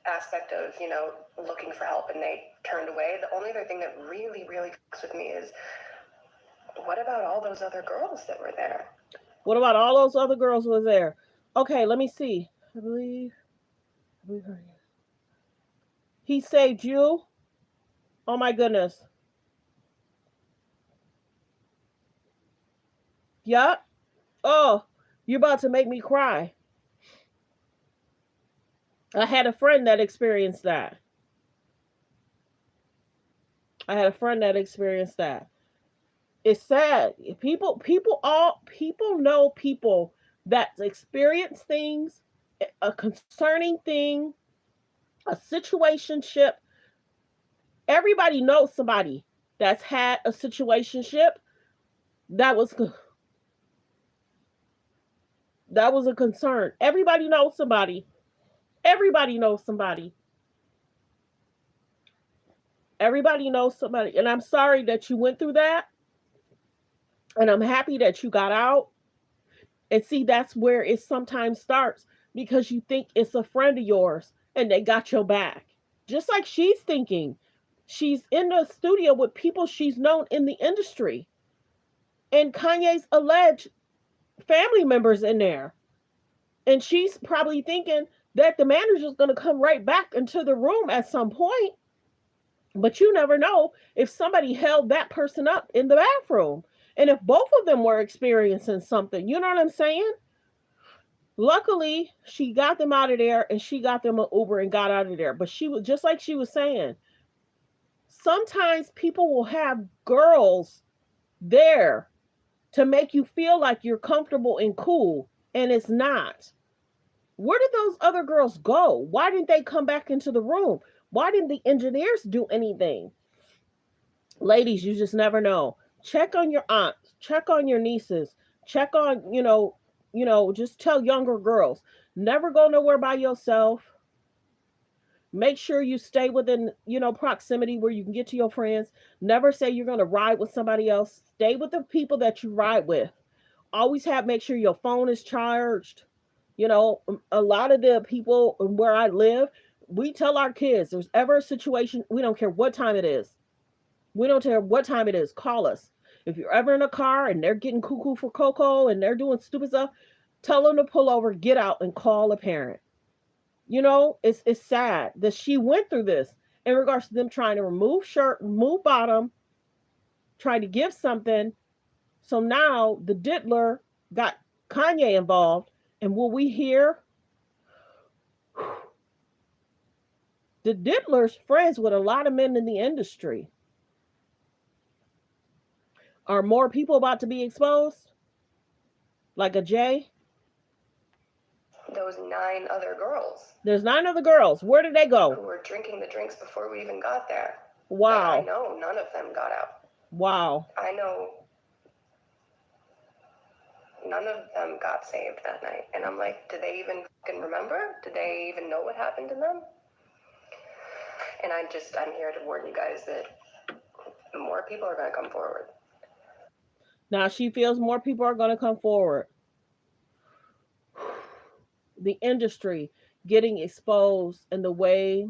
aspect of, looking for help and they turned away, the only other thing that really, really fucks with me is, what about all those other girls that were there? What about all those other girls who were there? Okay, let me see. I believe he saved you. Oh my goodness. Yup. Oh, you're about to make me cry. I had a friend that experienced that. It's sad. People know people that experience things, a concerning thing, a situationship. Everybody knows somebody that's had a situationship that was a concern. Everybody knows somebody. Everybody knows somebody. And I'm sorry that you went through that. And I'm happy that you got out. And see, that's where it sometimes starts, because you think it's a friend of yours and they got your back. Just like she's thinking, She's in the studio with people she's known in the industry. And Kanye's alleged family members in there. And she's probably thinking that the manager's going to come right back into the room at some point. But you never know if somebody held that person up in the bathroom. And if both of them were experiencing something, you know what I'm saying? Luckily, she got them out of there and she got them an Uber and got out of there. But she was just like she was saying, sometimes people will have girls there to make you feel like you're comfortable and cool, and it's not. Where did those other girls go? Why didn't they come back into the room? Why didn't the engineers do anything? Ladies, you just never know. Check on your aunts, check on your nieces, check on, just tell younger girls, never go nowhere by yourself. Make sure you stay within, proximity where you can get to your friends. Never say you're going to ride with somebody else. Stay with the people that you ride with. Always make sure your phone is charged. A lot of the people where I live, we tell our kids, there's ever a situation, we don't care what time it is. We don't care what time it is. Call us. If you're ever in a car and they're getting cuckoo for cocoa and they're doing stupid stuff, tell them to pull over, get out, and call a parent. It's sad that she went through this in regards to them trying to remove shirt, remove bottom, trying to give something. So now the diddler got Kanye involved. And will we hear the diddler's friends with a lot of men in the industry? Are more people about to be exposed? Like a Jay? Those 9 other girls. There's 9 other girls. Where did they go? Who were drinking the drinks before we even got there. Wow. And I know none of them got out. Wow. I know none of them got saved that night. And I'm like, do they even fucking remember? Do they even know what happened to them? And I'm here to warn you guys that more people are going to come forward. Now she feels more people are going to come forward. The industry getting exposed in the way,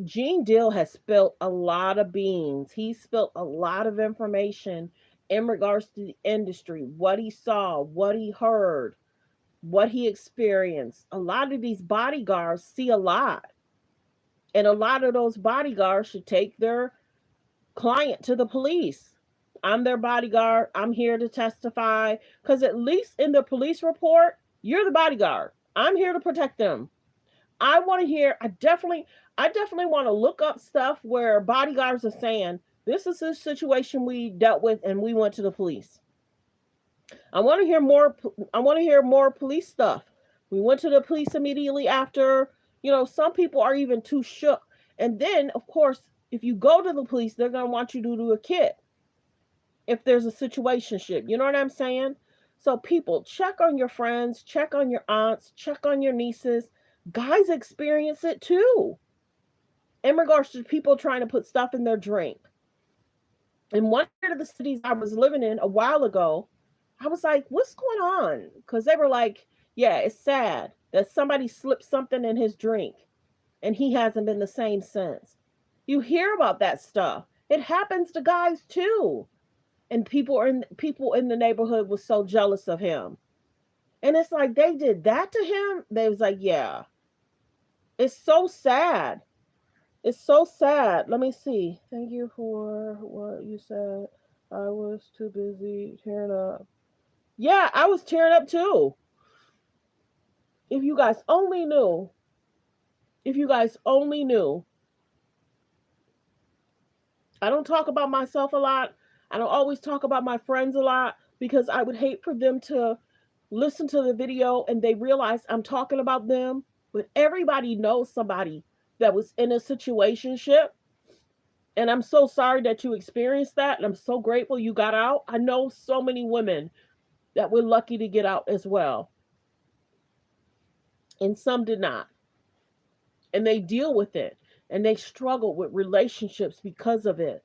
Gene Deal has spilled a lot of beans. He spilled a lot of information in regards to the industry, what he saw, what he heard, what he experienced. A lot of these bodyguards see a lot. And a lot of those bodyguards should take their client to the police. I'm their bodyguard. I'm here to testify. Because at least in the police report, you're the bodyguard. I'm here to protect them. I want to hear, I definitely want to look up stuff where bodyguards are saying, this is the situation we dealt with and we went to the police. I want to hear more police stuff. We went to the police immediately after. Some people are even too shook. And then, of course, if you go to the police, they're going to want you to do a kit. If there's a situationship, you know what I'm saying? So people, check on your friends, check on your aunts, check on your nieces. Guys experience it too. In regards to people trying to put stuff in their drink. In one of the cities I was living in a while ago, I was like, what's going on? Because they were like, yeah, it's sad that somebody slipped something in his drink and he hasn't been the same since. You hear about that stuff. It happens to guys too. And people in the neighborhood was so jealous of him. And it's like, they did that to him? They was like, yeah. It's so sad. It's so sad. Let me see. Thank you for what you said. I was too busy tearing up. Yeah, I was tearing up too. If you guys only knew. If you guys only knew. I don't talk about myself a lot. I don't always talk about my friends a lot because I would hate for them to listen to the video and they realize I'm talking about them. But everybody knows somebody that was in a situationship. And I'm so sorry that you experienced that. And I'm so grateful you got out. I know so many women that were lucky to get out as well. And some did not. And they deal with it. And they struggle with relationships because of it.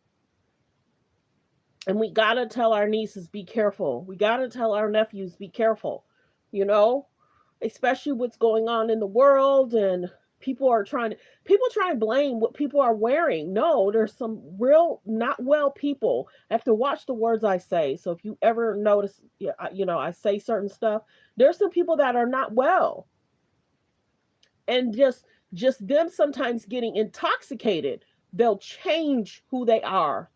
And we got to tell our nieces, be careful. We got to tell our nephews, be careful. Especially what's going on in the world. And People try and blame what people are wearing. No, there's some real not well people. I have to watch the words I say. So if you ever notice, I say certain stuff. There's some people that are not well, and just them sometimes getting intoxicated, they'll change who they are.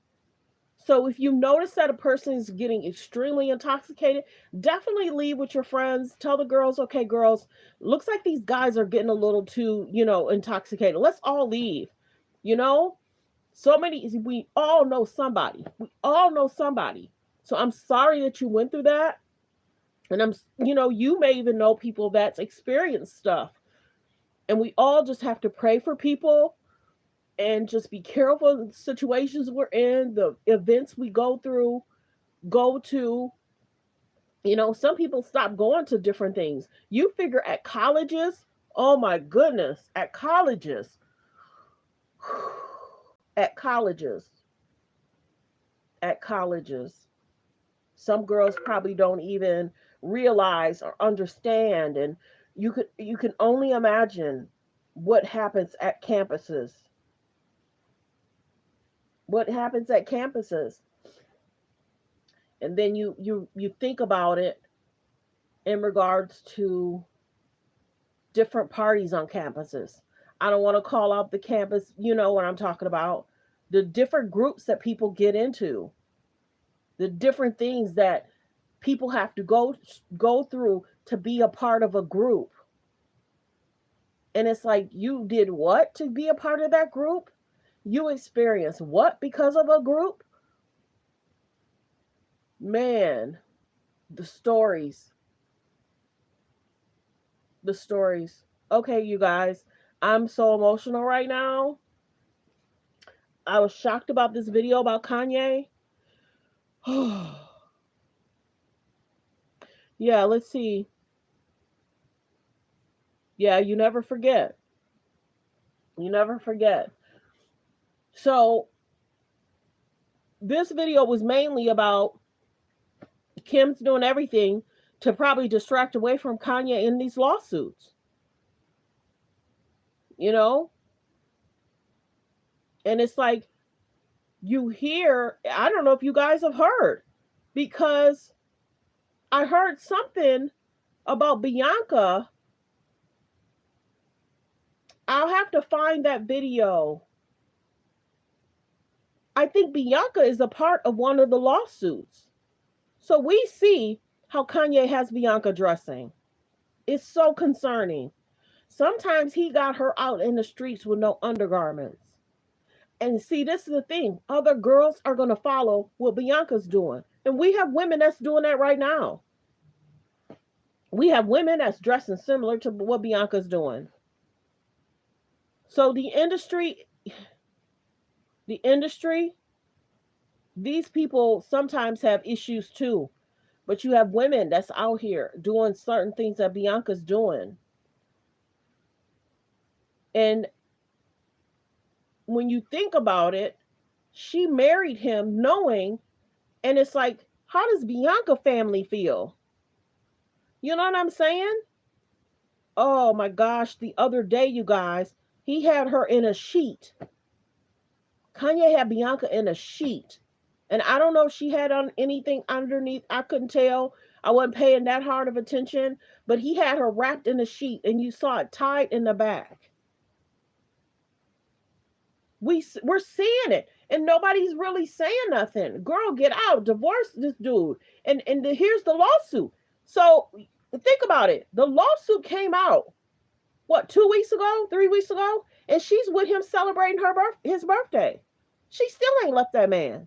So if you notice that a person is getting extremely intoxicated, definitely leave with your friends. Tell the girls, okay, girls, looks like these guys are getting a little too, intoxicated. Let's all leave. You know, we all know somebody. We all know somebody. So I'm sorry that you went through that. And you may even know people that's experienced stuff. And we all just have to pray for people and just be careful of the situations we're in, the events we go to. Some people stop going to different things. You figure at colleges, oh my goodness, at colleges, at colleges, at colleges, some girls probably don't even realize or understand, and you can only imagine what happens at campuses. What happens at campuses. And then you think about it in regards to different parties on campuses. I don't want to call out the campus, you know what I'm talking about. The different groups that people get into, the different things that people have to go through to be a part of a group. And it's like, you did what to be a part of that group? You experienced what because of a group? Man, the stories. Okay, you guys, I'm so emotional right now. I was shocked about this video about Kanye. Yeah, let's see. Yeah, you never forget. You never forget. So, this video was mainly about Kim's doing everything to probably distract away from Kanye in these lawsuits. And it's like, you hear, I don't know if you guys have heard, because I heard something about Bianca. I'll have to find that video. I think Bianca is a part of one of the lawsuits. So we see how Kanye has Bianca dressing. It's so concerning. Sometimes he got her out in the streets with no undergarments. And see, this is the thing. Other girls are going to follow what Bianca's doing. And we have women that's doing that right now. We have women that's dressing similar to what Bianca's doing. So the industry, these people sometimes have issues too. But you have women that's out here doing certain things that Bianca's doing. And when you think about it, she married him knowing, and it's like, how does Bianca family feel? You know what I'm saying? Oh my gosh, the other day, you guys, he had her in a sheet. Kanye had Bianca in a sheet. And I don't know if she had on anything underneath. I couldn't tell. I wasn't paying that hard of attention. But he had her wrapped in a sheet, and you saw it tied in the back. We're seeing it, and nobody's really saying nothing. Girl, get out, divorce this dude, and here's the lawsuit. So think about it. The lawsuit came out, what, 2 weeks ago, 3 weeks ago, and she's with him celebrating his birthday. She still ain't left that man.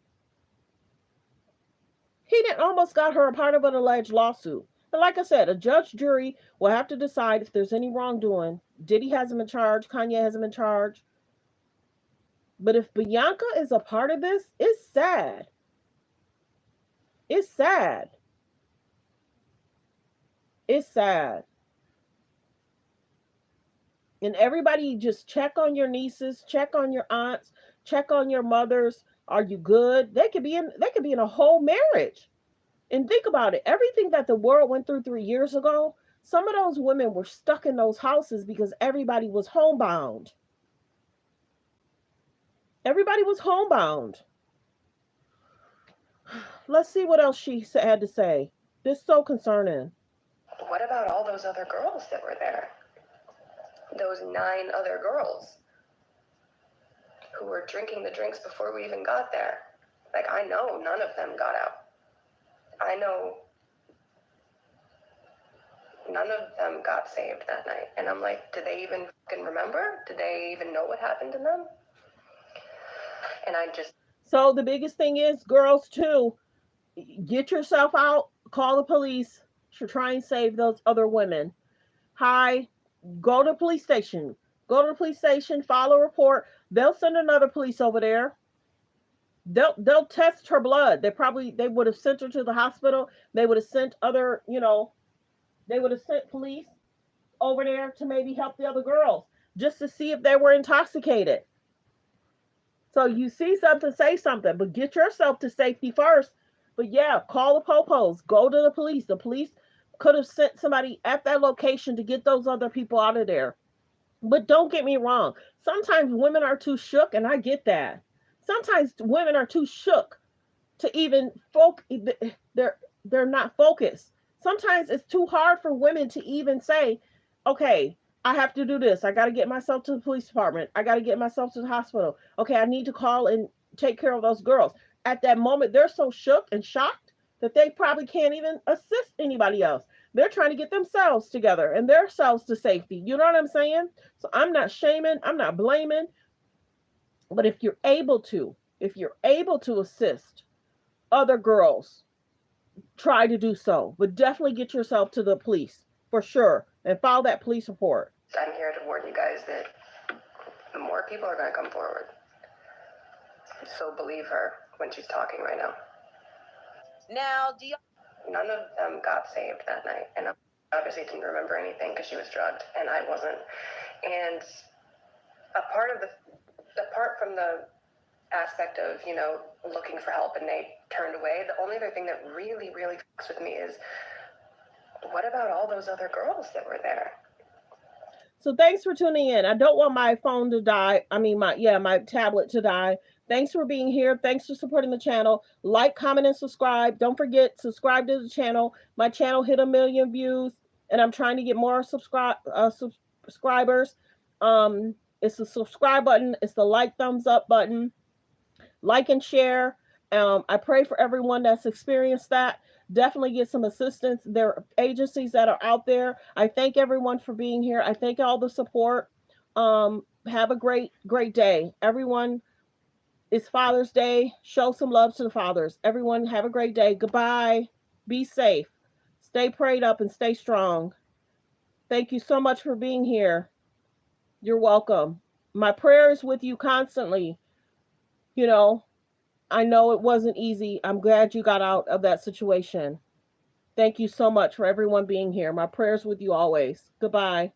He didn't almost got her a part of an alleged lawsuit. And like I said, a judge, jury will have to decide if there's any wrongdoing. Diddy has him in charge. Kanye has him in charge. But if Bianca is a part of this, it's sad. It's sad. It's sad. And everybody just check on your nieces, check on your aunts, check on your mothers. Are you good? They could be in a whole marriage. And think about it. Everything that the world went through 3 years ago, Some of those women were stuck in those houses because everybody was homebound. Everybody was homebound. Let's see what else she had to say. This is so concerning. What about all those other girls that were there? Those 9 other girls who were drinking the drinks before we even got there. Like, I know none of them got out. I know none of them got saved that night. And I'm like, did they even fucking remember? Did they even know what happened to them? And I just... So the biggest thing is, girls too, get yourself out, call the police to try and save those other women. Hi, go to the police station. Go to the police station, file a report. They'll send another police over there. They'll test her blood. They would have sent her to the hospital. They would have sent other, they would have sent police over there to maybe help the other girls just to see if they were intoxicated. So you see something, say something, but get yourself to safety first. But yeah, call the popos, go to the police. The police could have sent somebody at that location to get those other people out of there. But don't get me wrong. Sometimes women are too shook, and I get that. Sometimes women are too shook to even they're not focused. Sometimes it's too hard for women to even say, okay, I have to do this. I got to get myself to the police department. I got to get myself to the hospital. Okay, I need to call and take care of those girls. At that moment, they're so shook and shocked that they probably can't even assist anybody else. They're trying to get themselves together and their selves to safety. You know what I'm saying? So I'm not shaming. I'm not blaming. But if you're able to assist other girls, try to do so. But definitely get yourself to the police for sure and file that police report. I'm here to warn you guys that more people are going to come forward. So believe her when she's talking right now. Now, None of them got saved that night, and I obviously didn't remember anything because she was drugged and I wasn't. And apart from the aspect of, looking for help and they turned away, the only other thing that really, really fucks with me is, what about all those other girls that were there? So thanks for tuning in. I don't want my phone to die. I mean, my tablet to die. Thanks for being here. Thanks for supporting the channel. Like, comment, and subscribe. Don't forget, subscribe to the channel. My channel hit 1 million views, and I'm trying to get more subscribers. It's the subscribe button. It's the like, thumbs up button. Like and share. I pray for everyone that's experienced that. Definitely get some assistance. There are agencies that are out there. I thank everyone for being here. I thank all the support. Have a great day. Everyone, it's Father's Day. Show some love to the fathers. Everyone, have a great day. Goodbye. Be safe. Stay prayed up and stay strong. Thank you so much for being here. You're welcome. My prayer is with you constantly. I know it wasn't easy. I'm glad you got out of that situation. Thank you so much for everyone being here. My prayers with you always. Goodbye.